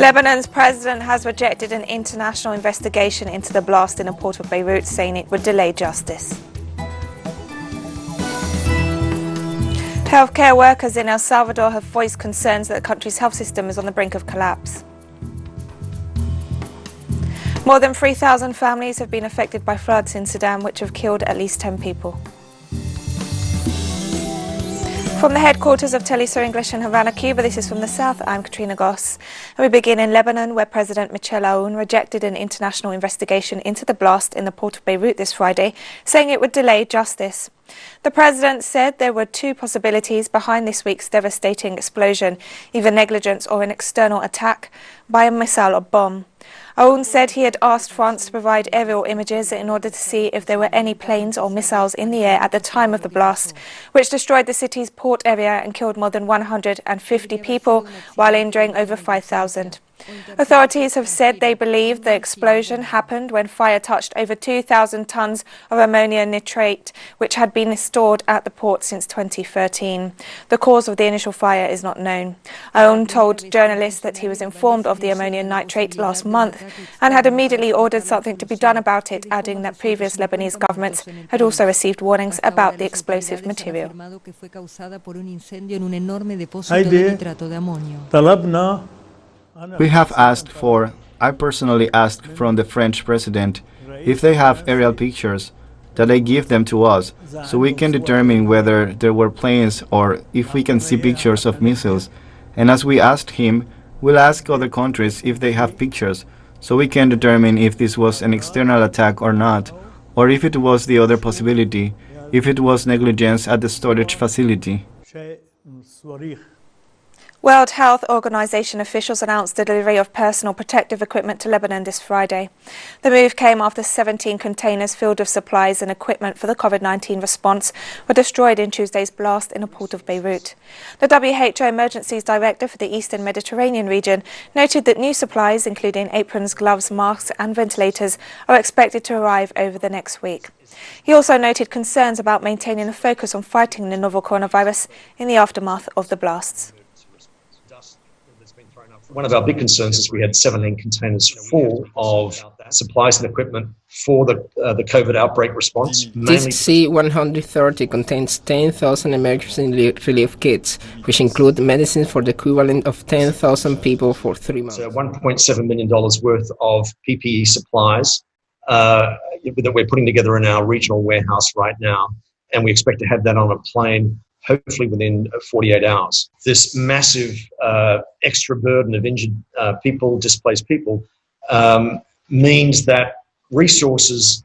Lebanon's president has rejected an international investigation into the blast in the port of Beirut, saying it would delay justice. Healthcare workers in El Salvador have voiced concerns that the country's health system is on the brink of collapse. More than 3,000 families have been affected by floods in Sudan, which have killed at least 10 people. From the headquarters of Telesur English in Havana, Cuba, this is From the South. I'm Katrina Goss. And we begin in Lebanon, where President Michel Aoun rejected an international investigation into the blast in the port of Beirut this Friday, saying it would delay justice. The president said there were two possibilities behind this week's devastating explosion, either negligence or an external attack by a missile or bomb. Aoun said he had asked France to provide aerial images in order to see if there were any planes or missiles in the air at the time of the blast, which destroyed the city's port area and killed more than 150 people while injuring over 5,000. Authorities have said they believe the explosion happened when fire touched over 2,000 tons of ammonia nitrate, which had been stored at the port since 2013. The cause of the initial fire is not known. Aoun told journalists that he was informed of the ammonia nitrate last month and had immediately ordered something to be done about it, adding that previous Lebanese governments had also received warnings about the explosive material. We have asked for, I personally asked from the French president, if they have aerial pictures, that they give them to us, so we can determine whether there were planes or if we can see pictures of missiles. And as we asked him, we'll ask other countries if they have pictures, so we can determine if this was an external attack or not, or if it was the other possibility, if it was negligence at the storage facility. World Health Organization officials announced the delivery of personal protective equipment to Lebanon this Friday. The move came after 17 containers filled with supplies and equipment for the COVID-19 response were destroyed in Tuesday's blast in the port of Beirut. The WHO Emergencies Director for the Eastern Mediterranean region noted that new supplies, including aprons, gloves, masks and ventilators, are expected to arrive over the next week. He also noted concerns about maintaining a focus on fighting the novel coronavirus in the aftermath of the blasts. One of our big concerns is we had 17 containers full of supplies and equipment for the COVID outbreak response. This C-130 contains 10,000 emergency relief kits, which include medicines for the equivalent of 10,000 people for 3 months. So $1.7 million worth of PPE supplies that we're putting together in our regional warehouse right now, and we expect to have that on a plane hopefully within 48 hours. This massive extra burden of injured people, displaced people, means that resources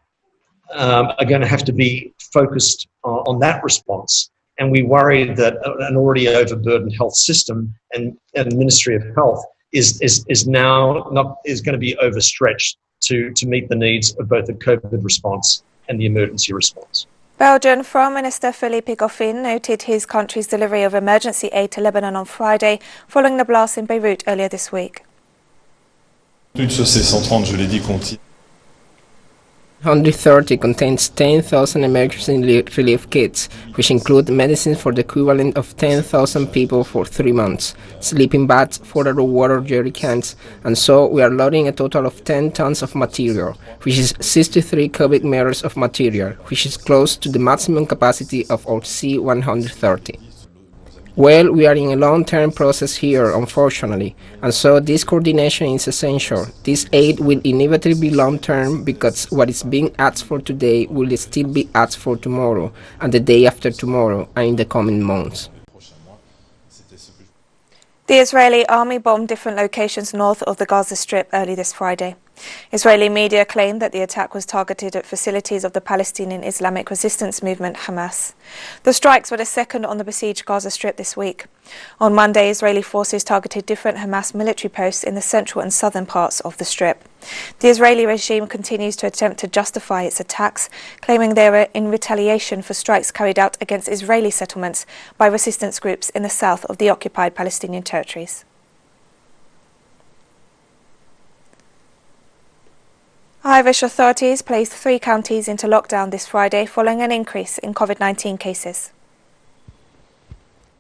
are going to have to be focused on that response. And we worry that an already overburdened health system and Ministry of Health is now going to be overstretched to meet the needs of both the COVID response and the emergency response. Belgian Foreign Minister Philippe Goffin noted his country's delivery of emergency aid to Lebanon on Friday, following the blast in Beirut earlier this week. 130 contains 10,000 emergency relief kits, which include medicines for the equivalent of 10,000 people for 3 months, sleeping bags, 4 water jerry cans, and so we are loading a total of 10 tons of material, which is 63 cubic meters of material, which is close to the maximum capacity of our C-130. Well, we are in a long-term process here, unfortunately, and so this coordination is essential. This aid will inevitably be long-term because what is being asked for today will still be asked for tomorrow, and the day after tomorrow, and in the coming months. The Israeli army bombed different locations north of the Gaza Strip early this Friday. Israeli media claimed that the attack was targeted at facilities of the Palestinian Islamic Resistance Movement, Hamas. The strikes were the second on the besieged Gaza Strip this week. On Monday, Israeli forces targeted different Hamas military posts in the central and southern parts of the Strip. The Israeli regime continues to attempt to justify its attacks, claiming they were in retaliation for strikes carried out against Israeli settlements by resistance groups in the south of the occupied Palestinian territories. Irish authorities placed 3 counties into lockdown this Friday following an increase in COVID-19 cases.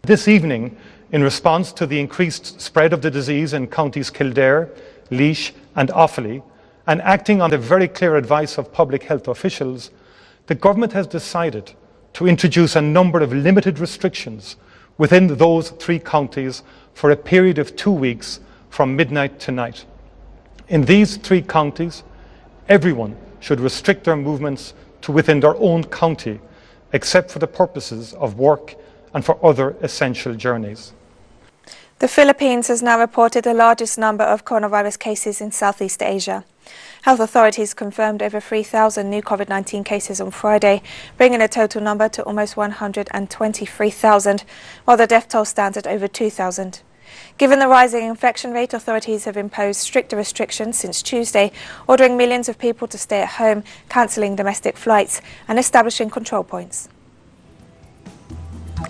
This evening, in response to the increased spread of the disease in counties Kildare, Laois and Offaly, and acting on the very clear advice of public health officials, the government has decided to introduce a number of limited restrictions within those 3 counties for a period of 2 weeks from midnight to night. In these 3 counties, everyone should restrict their movements to within their own county, except for the purposes of work and for other essential journeys. The Philippines has now reported the largest number of coronavirus cases in Southeast Asia. Health authorities confirmed over 3,000 new COVID-19 cases on Friday, bringing the total number to almost 123,000, while the death toll stands at over 2,000. Given the rising infection rate, authorities have imposed stricter restrictions since Tuesday, ordering millions of people to stay at home, cancelling domestic flights and establishing control points.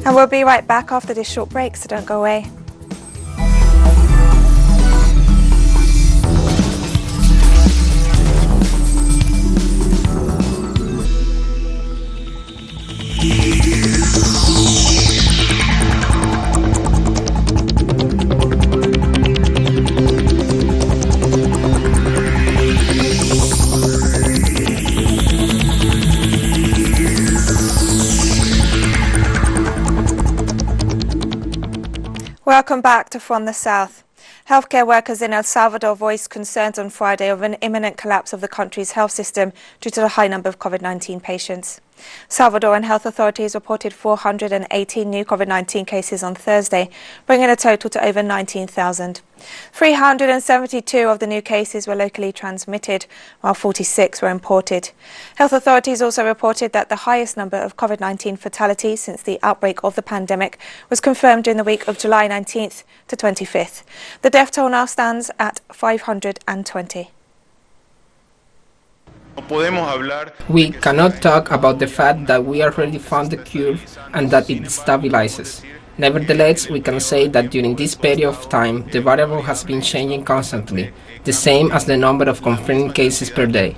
And we'll be right back after this short break, so don't go away. Welcome back to From the South. Healthcare workers in El Salvador voiced concerns on Friday of an imminent collapse of the country's health system due to the high number of COVID-19 patients. Salvadoran health authorities reported 418 new COVID-19 cases on Thursday, bringing the total to over 19,000. 372 of the new cases were locally transmitted, while 46 were imported. Health authorities also reported that the highest number of COVID-19 fatalities since the outbreak of the pandemic was confirmed during the week of July 19th to 25th. The death toll now stands at 520. We cannot talk about the fact that we already found the cure and that it stabilizes. Nevertheless, we can say that during this period of time, the variable has been changing constantly, the same as the number of confirmed cases per day.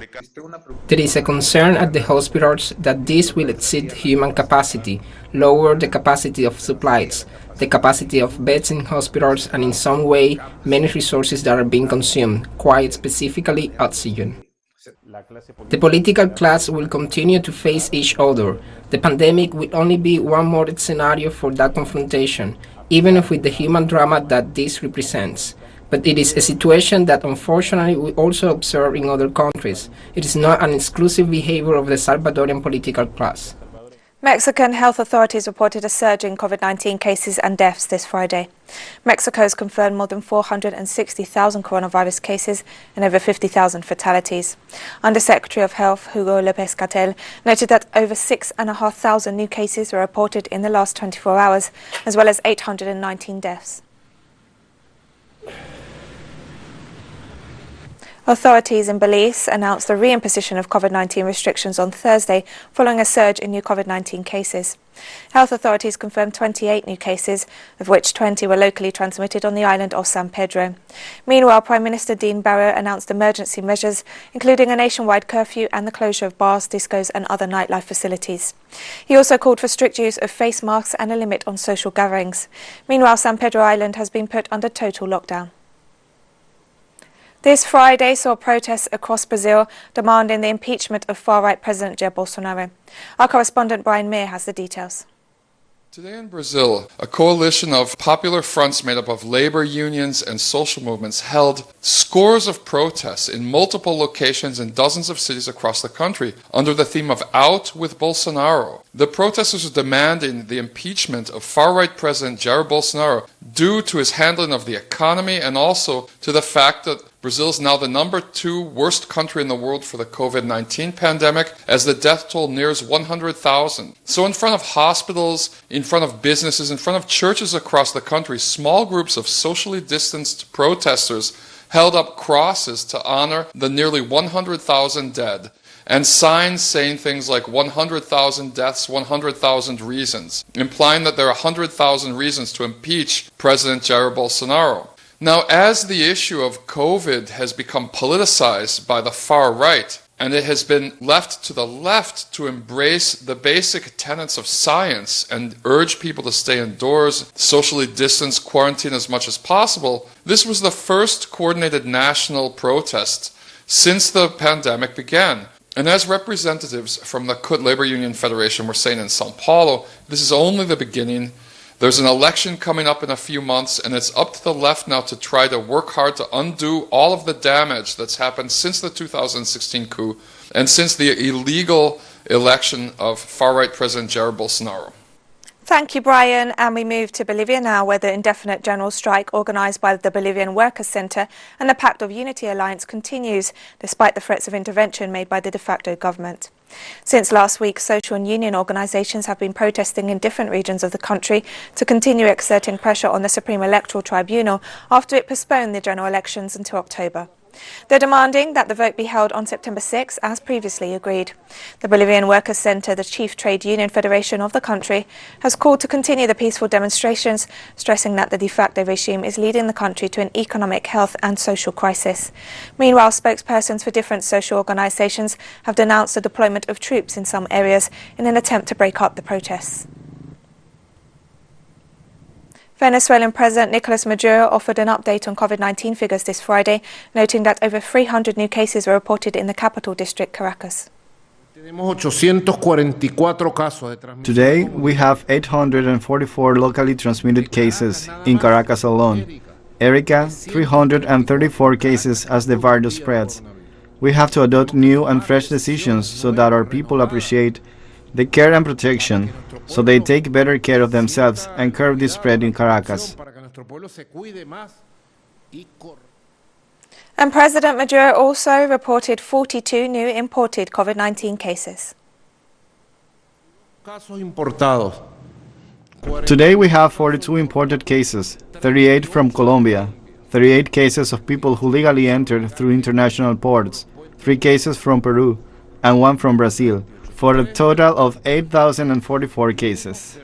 There is a concern at the hospitals that this will exceed human capacity, lower the capacity of supplies, the capacity of beds in hospitals, and in some way, many resources that are being consumed, quite specifically oxygen. The political class will continue to face each other. The pandemic will only be one more scenario for that confrontation, even with the human drama that this represents. But it is a situation that unfortunately we also observe in other countries. It is not an exclusive behavior of the Salvadorian political class. Mexican health authorities reported a surge in COVID-19 cases and deaths this Friday. Mexico has confirmed more than 460,000 coronavirus cases and over 50,000 fatalities. Undersecretary of Health Hugo López-Gatell noted that over 6,500 new cases were reported in the last 24 hours, as well as 819 deaths. Authorities in Belize announced the reimposition of COVID-19 restrictions on Thursday following a surge in new COVID-19 cases. Health authorities confirmed 28 new cases, of which 20 were locally transmitted on the island of San Pedro. Meanwhile, Prime Minister Dean Barrow announced emergency measures, including a nationwide curfew and the closure of bars, discos and other nightlife facilities. He also called for strict use of face masks and a limit on social gatherings. Meanwhile, San Pedro Island has been put under total lockdown. This Friday saw protests across Brazil demanding the impeachment of far-right President Jair Bolsonaro. Our correspondent Brian Meir has the details. Today in Brazil, a coalition of popular fronts made up of labor unions and social movements held scores of protests in multiple locations in dozens of cities across the country under the theme of Out with Bolsonaro. The protesters are demanding the impeachment of far-right President Jair Bolsonaro due to his handling of the economy and also to the fact that Brazil is now the #2 worst country in the world for the COVID-19 pandemic as the death toll nears 100,000. So in front of hospitals, in front of businesses, in front of churches across the country, small groups of socially distanced protesters held up crosses to honor the nearly 100,000 dead and signs saying things like 100,000 deaths, 100,000 reasons, implying that there are 100,000 reasons to impeach President Jair Bolsonaro. Now, as the issue of COVID has become politicized by the far right, And it has been left to the left to embrace the basic tenets of science and urge people to stay indoors, socially distance, quarantine as much as possible. This was the first coordinated national protest since the pandemic began. And as representatives from the CUT Labor Union Federation were saying in Sao Paulo, this is only the beginning. There's an election coming up in a few months, and it's up to the left now to try to work hard to undo all of the damage that's happened since the 2016 coup and since the illegal election of far-right President Jair Bolsonaro. Thank you, Brian. And we move to Bolivia now, where the indefinite general strike organised by the Bolivian Workers' Centre and the Pact of Unity Alliance continues, despite the threats of intervention made by the de facto government. Since last week, social and union organisations have been protesting in different regions of the country to continue exerting pressure on the Supreme Electoral Tribunal after it postponed the general elections until October. They're demanding that the vote be held on September 6, as previously agreed. The Bolivian Workers' Centre, the chief trade union federation of the country, has called to continue the peaceful demonstrations, stressing that the de facto regime is leading the country to an economic, health and social crisis. Meanwhile, spokespersons for different social organisations have denounced the deployment of troops in some areas in an attempt to break up the protests. Venezuelan President Nicolas Maduro offered an update on COVID-19 figures this Friday, noting that over 300 new cases were reported in the capital district, Caracas. Today, we have 844 locally transmitted cases in Caracas alone. Erika, 334 cases as the virus spreads. We have to adopt new and fresh decisions so that our people appreciate the care and protection, so they take better care of themselves and curb the spread in Caracas. And President Maduro also reported 42 new imported COVID-19 cases. Today we have 42 imported cases, 38 from Colombia, 38 cases of people who legally entered through international ports, 3 cases from Peru, and 1 from Brazil, for a total of 8,044 cases.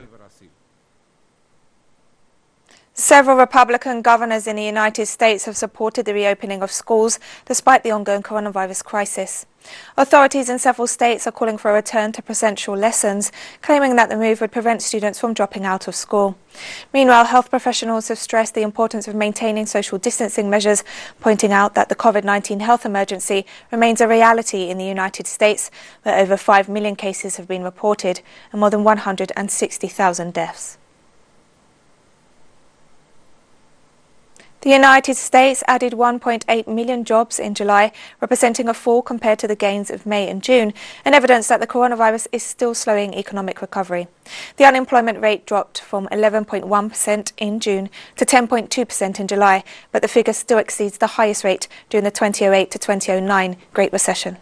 Several Republican governors in the United States have supported the reopening of schools despite the ongoing coronavirus crisis. Authorities in several states are calling for a return to presential lessons, claiming that the move would prevent students from dropping out of school. Meanwhile, health professionals have stressed the importance of maintaining social distancing measures, pointing out that the COVID-19 health emergency remains a reality in the United States, where over 5 million cases have been reported and more than 160,000 deaths. The United States added 1.8 million jobs in July, representing a fall compared to the gains of May and June, and evidence that the coronavirus is still slowing economic recovery. The unemployment rate dropped from 11.1% in June to 10.2% in July, but the figure still exceeds the highest rate during the 2008 to 2009 Great Recession.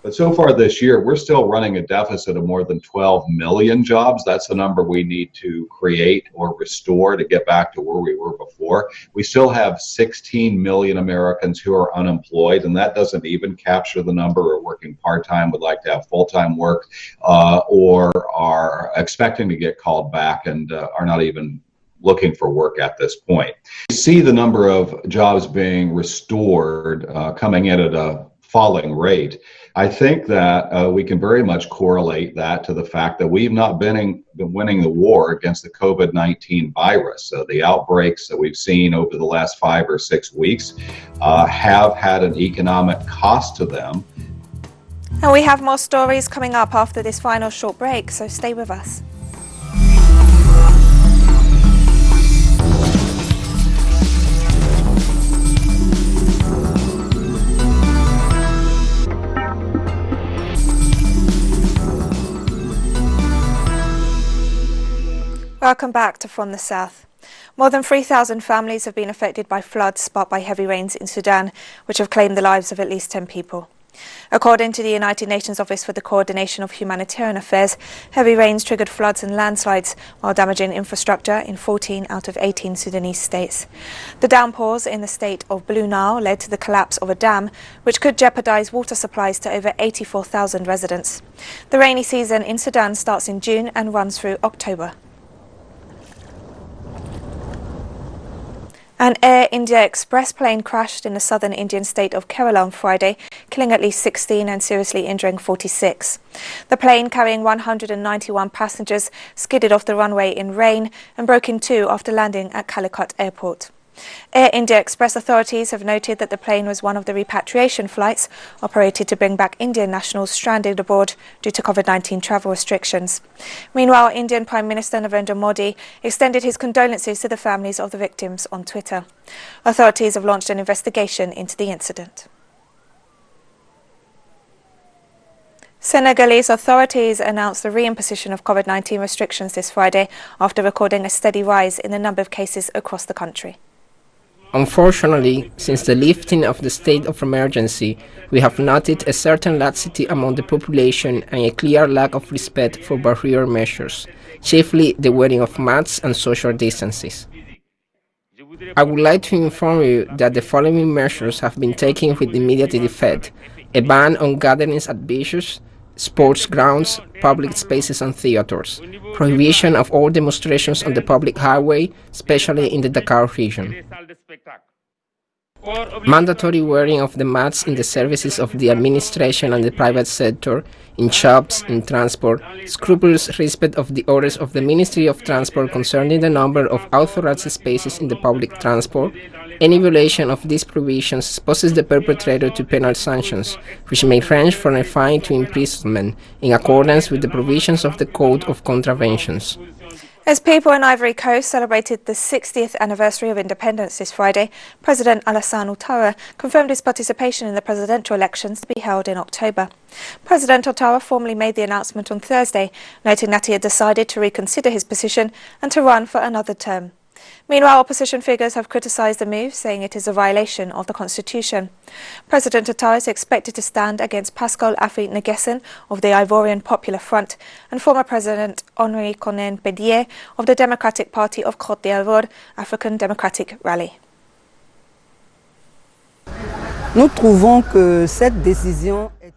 But so far this year, we're still running a deficit of more than 12 million jobs. That's the number we need to create or restore to get back to where we were before. We still have 16 million Americans who are unemployed, and that doesn't even capture the number who are working part-time, would like to have full-time work, or are expecting to get called back and are not even looking for work at this point. We see the number of jobs being restored coming in at a falling rate. I think that we can very much correlate that to the fact that we've not been winning the war against the COVID-19 virus. So the outbreaks that we've seen over the last 5 or 6 weeks have had an economic cost to them. And we have more stories coming up after this final short break, so stay with us. Welcome back to From the South. More than 3,000 families have been affected by floods sparked by heavy rains in Sudan, which have claimed the lives of at least 10 people. According to the United Nations Office for the Coordination of Humanitarian Affairs, heavy rains triggered floods and landslides while damaging infrastructure in 14 out of 18 Sudanese states. The downpours in the state of Blue Nile led to the collapse of a dam, which could jeopardize water supplies to over 84,000 residents. The rainy season in Sudan starts in June and runs through October. An Air India Express plane crashed in the southern Indian state of Kerala on Friday, killing at least 16 and seriously injuring 46. The plane, carrying 191 passengers, skidded off the runway in rain and broke in two after landing at Calicut Airport. Air India Express authorities have noted that the plane was one of the repatriation flights operated to bring back Indian nationals stranded abroad due to COVID-19 travel restrictions. Meanwhile, Indian Prime Minister Narendra Modi extended his condolences to the families of the victims on Twitter. Authorities have launched an investigation into the incident. Senegalese authorities announced the reimposition of COVID-19 restrictions this Friday after recording a steady rise in the number of cases across the country. Unfortunately, since the lifting of the state of emergency, we have noted a certain laxity among the population and a clear lack of respect for barrier measures, chiefly the wearing of masks and social distances. I would like to inform you that the following measures have been taken with immediate effect: a ban on gatherings at beaches, sports grounds, public spaces and theaters, prohibition of all demonstrations on the public highway, especially in the Dakar region, mandatory wearing of the masks in the services of the administration and the private sector, in shops, in transport, scrupulous respect of the orders of the Ministry of Transport concerning the number of authorized spaces in the public transport. Any violation of these provisions exposes the perpetrator to penal sanctions, which may range from a fine to imprisonment, in accordance with the provisions of the Code of Contraventions. As people in Ivory Coast celebrated the 60th anniversary of independence this Friday, President Alassane Ouattara confirmed his participation in the presidential elections to be held in October. President Attara formally made the announcement on Thursday, noting that he had decided to reconsider his position and to run for another term. Meanwhile, opposition figures have criticised the move, saying it is a violation of the constitution. President Attara is expected to stand against Pascal Affi N'Guessan of the Ivorian Popular Front and former President Henri Conan Bédier of the Democratic Party of Côte d'Ivoire African Democratic Rally.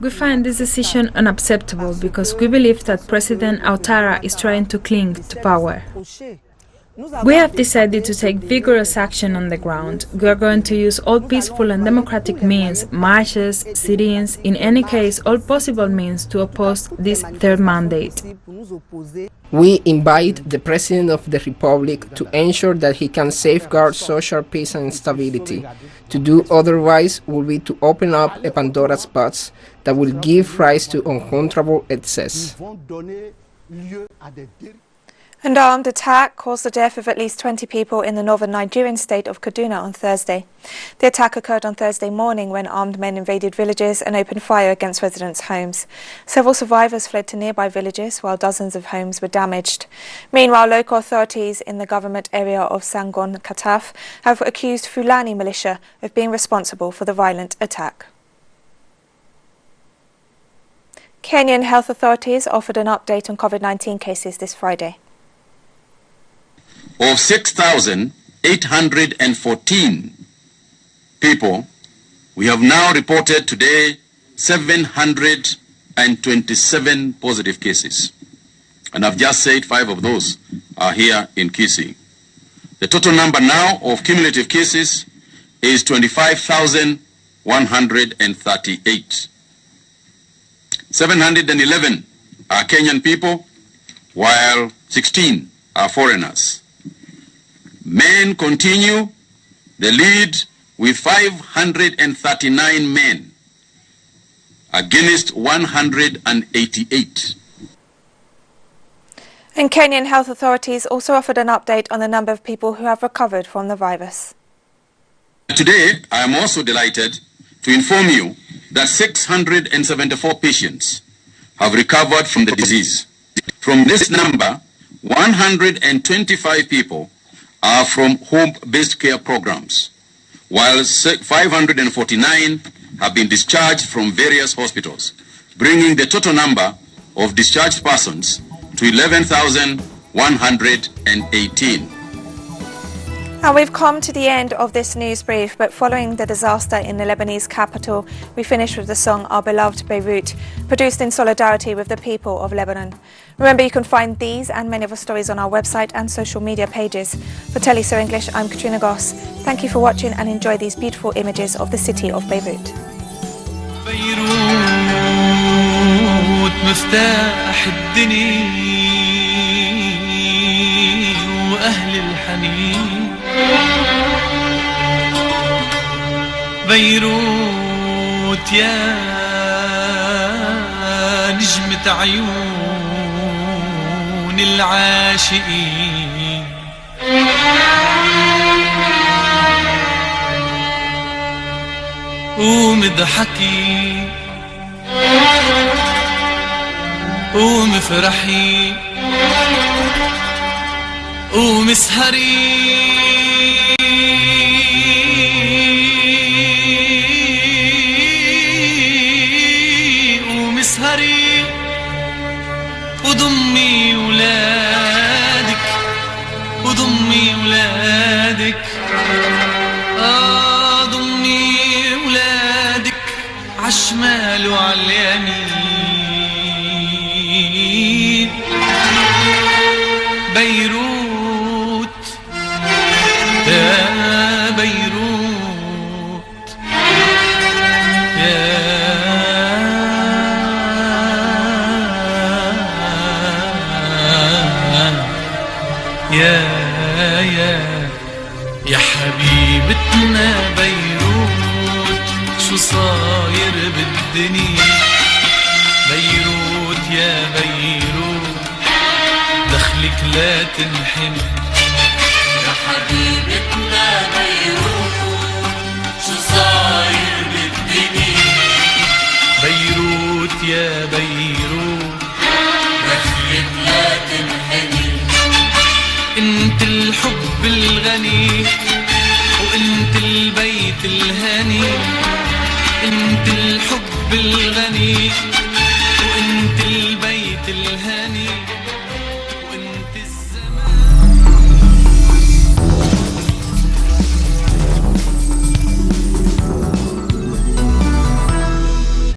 We find this decision unacceptable because we believe that President Ouattara is trying to cling to power. We have decided to take vigorous action on the ground. We are going to use all peaceful and democratic means, marches, sit-ins, in any case, all possible means to oppose this third mandate. We invite the President of the Republic to ensure that he can safeguard social peace and stability. To do otherwise will be to open up a Pandora's box that will give rise to uncontrollable excess. An armed attack caused the death of at least 20 people in the northern Nigerian state of Kaduna on Thursday. The attack occurred on Thursday morning when armed men invaded villages and opened fire against residents' homes. Several survivors fled to nearby villages while dozens of homes were damaged. Meanwhile, local authorities in the government area of Sangon Kataf have accused Fulani militia of being responsible for the violent attack. Kenyan health authorities offered an update on COVID-19 cases this Friday. Of 6,814 people, we have now reported today 727 positive cases. And I've just said 5 of those are here in Kisii. The total number now of cumulative cases is 25,138. 711 are Kenyan people, while 16 are foreigners. Men continue the lead with 539 men against 188. And Kenyan health authorities also offered an update on the number of people who have recovered from the virus. Today, I am also delighted to inform you that 674 patients have recovered from the disease. From this number, 125 people are from home-based care programs, while 549 have been discharged from various hospitals, bringing the total number of discharged persons to 11,118. And we've come to the end of this news brief, but following the disaster in the Lebanese capital, we finish with the song Our Beloved Beirut, produced in solidarity with the people of Lebanon. Remember, you can find these and many other stories on our website and social media pages. For TeleSur English, I'm Katrina Goss. Thank you for watching and enjoy these beautiful images of the city of Beirut. بيروت مفتاح الدنيا وأهل الحنين بيروت يا نجمة عيون العاشقين قوم اضحكي قوم افرحي قوم اسهري قوم اسهري وضمي ولادك وضمي ولادك ضمي ولادك عالشمال وعاليمين بيروت يا بيروت يا حبيبتنا بيروت شو صاير بالدنيا بيروت يا بيروت دخلك لا تنحني يا حبيبتنا بيروت شو صاير بالدنيا بيروت يا بيروت دخلك لا تنحني انت الحب الغني وانت البيت الهني انت الحب الغني وانت البيت الهني